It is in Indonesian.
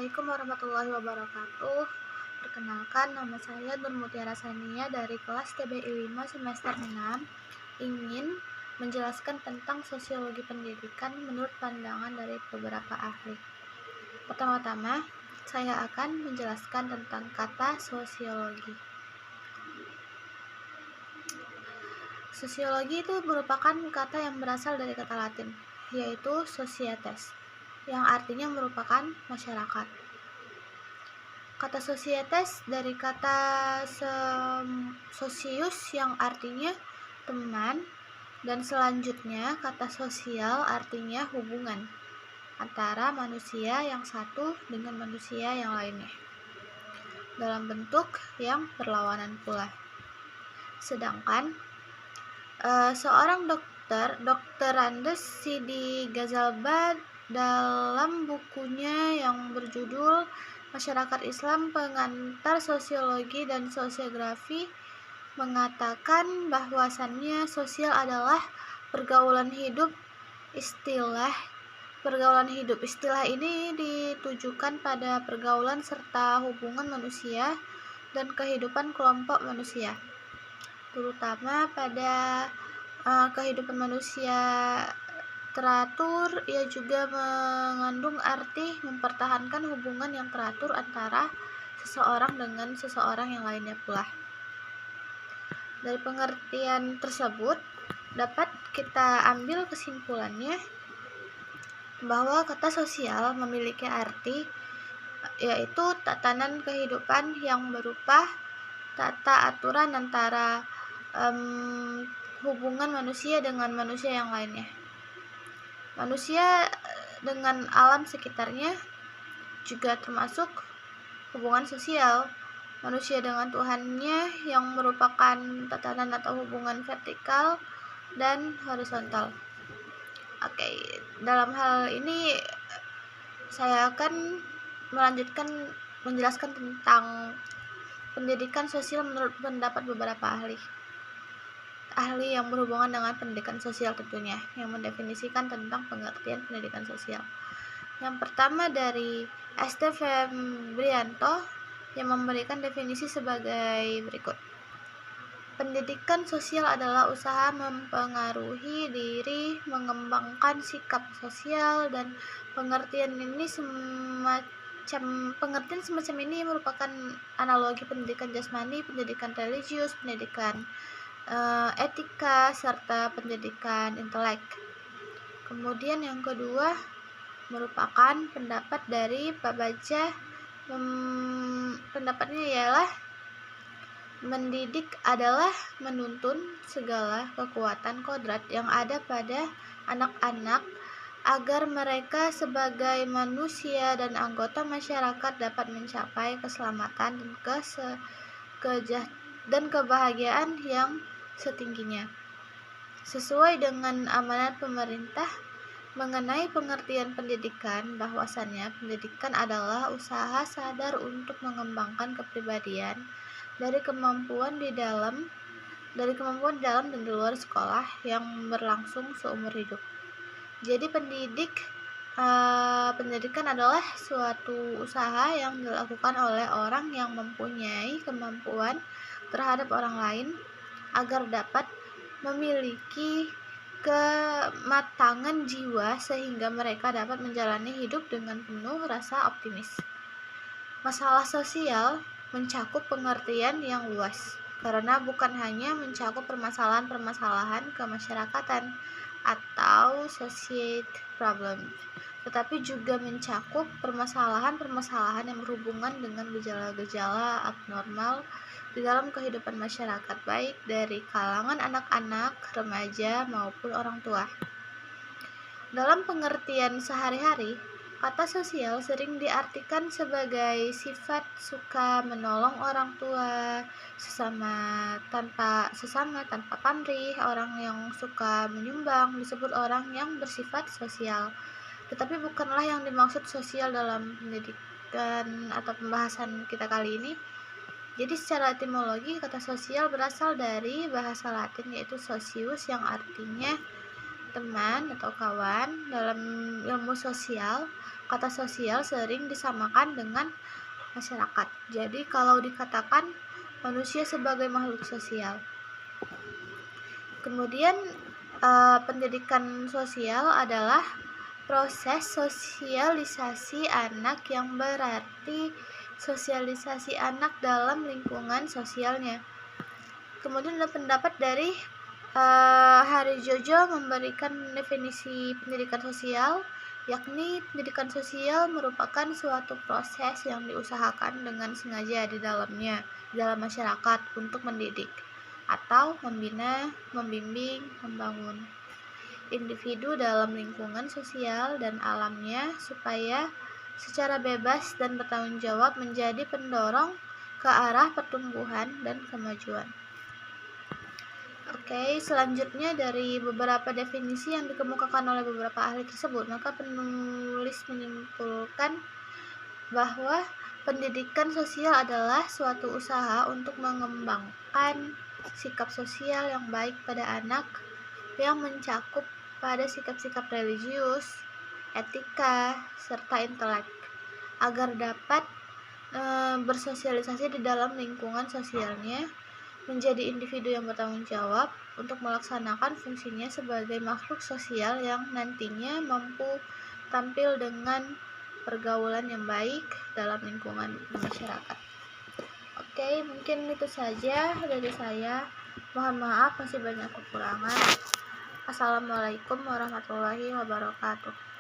Assalamualaikum warahmatullahi wabarakatuh. Perkenalkan, nama saya Nur Mutiara Sania dari kelas TBI 5 semester 6, ingin menjelaskan tentang sosiologi pendidikan menurut pandangan dari beberapa ahli. Pertama-tama, saya akan menjelaskan tentang kata sosiologi. Sosiologi itu merupakan kata yang berasal dari kata Latin, yaitu societas, yang artinya merupakan masyarakat. Kata societas dari kata socius yang artinya teman, dan selanjutnya kata sosial artinya hubungan antara manusia yang satu dengan manusia yang lainnya dalam bentuk yang berlawanan pula. Sedangkan seorang Dr. Andes Sidi Ghazalba dalam bukunya yang berjudul Masyarakat Islam Pengantar Sosiologi dan Sosiografi mengatakan bahwasannya sosial adalah pergaulan hidup. Istilah ini ditujukan pada pergaulan serta hubungan manusia dan kehidupan kelompok manusia, terutama pada kehidupan manusia teratur. Ia juga mengandung arti mempertahankan hubungan yang teratur antara seseorang dengan seseorang yang lainnya pula. Dari pengertian tersebut dapat kita ambil kesimpulannya bahwa kata sosial memiliki arti yaitu tatanan kehidupan yang berupa tata aturan antara hubungan manusia dengan manusia yang lainnya. Manusia dengan alam sekitarnya juga termasuk hubungan sosial. Manusia dengan Tuhannya yang merupakan tatanan atau hubungan vertikal dan horizontal. Oke, dalam hal ini saya akan menjelaskan tentang pendidikan sosial menurut pendapat beberapa ahli yang berhubungan dengan pendidikan sosial tentunya, yang mendefinisikan tentang pengertian pendidikan sosial. Yang pertama dari St. Febrianto yang memberikan definisi sebagai berikut. Pendidikan sosial adalah usaha mempengaruhi diri, mengembangkan sikap sosial, dan pengertian semacam ini merupakan analogi pendidikan jasmani, pendidikan religius, pendidikan etika, serta pendidikan intelek. Kemudian yang kedua merupakan pendapat dari Pak Baja. Pendapatnya ialah mendidik adalah menuntun segala kekuatan kodrat yang ada pada anak-anak agar mereka sebagai manusia dan anggota masyarakat dapat mencapai keselamatan dan kebahagiaan yang setingginya. Sesuai dengan amanat pemerintah mengenai pengertian pendidikan, bahwasannya pendidikan adalah usaha sadar untuk mengembangkan kepribadian dari kemampuan di dalam dan di luar sekolah yang berlangsung seumur hidup. Jadi pendidikan adalah suatu usaha yang dilakukan oleh orang yang mempunyai kemampuan terhadap orang lain agar dapat memiliki kematangan jiwa sehingga mereka dapat menjalani hidup dengan penuh rasa optimis. Masalah sosial mencakup pengertian yang luas karena bukan hanya mencakup permasalahan-permasalahan kemasyarakatan atau society problem, tetapi juga mencakup permasalahan-permasalahan yang berhubungan dengan gejala-gejala abnormal di dalam kehidupan masyarakat, baik dari kalangan anak-anak, remaja, maupun orang tua. Dalam pengertian sehari-hari, kata sosial sering diartikan sebagai sifat suka menolong orang tua sesama tanpa pamrih. Orang yang suka menyumbang disebut orang yang bersifat sosial. Tetapi bukanlah yang dimaksud sosial dalam pendidikan atau pembahasan kita kali ini. Jadi secara etimologi kata sosial berasal dari bahasa Latin yaitu socius yang artinya teman atau kawan. Dalam ilmu sosial, Kata sosial sering disamakan dengan masyarakat. Jadi kalau dikatakan manusia sebagai makhluk sosial. Kemudian pendidikan sosial adalah proses sosialisasi anak yang berarti sosialisasi anak dalam lingkungan sosialnya. Kemudian ada pendapat dari Hari Jojo memberikan definisi pendidikan sosial, yakni pendidikan sosial merupakan suatu proses yang diusahakan dengan sengaja di dalamnya, dalam masyarakat untuk mendidik atau membina, membimbing, membangun individu dalam lingkungan sosial dan alamnya supaya secara bebas dan bertanggung jawab menjadi pendorong ke arah pertumbuhan dan kemajuan. Oke, selanjutnya dari beberapa definisi yang dikemukakan oleh beberapa ahli tersebut, maka penulis menyimpulkan bahwa pendidikan sosial adalah suatu usaha untuk mengembangkan sikap sosial yang baik pada anak yang mencakup pada sikap-sikap religius, etika, serta intelek agar dapat bersosialisasi di dalam lingkungan sosialnya, menjadi individu yang bertanggung jawab untuk melaksanakan fungsinya sebagai makhluk sosial yang nantinya mampu tampil dengan pergaulan yang baik dalam lingkungan masyarakat. Oke, mungkin itu saja dari saya. Mohon maaf masih banyak kekurangan. Assalamualaikum warahmatullahi wabarakatuh.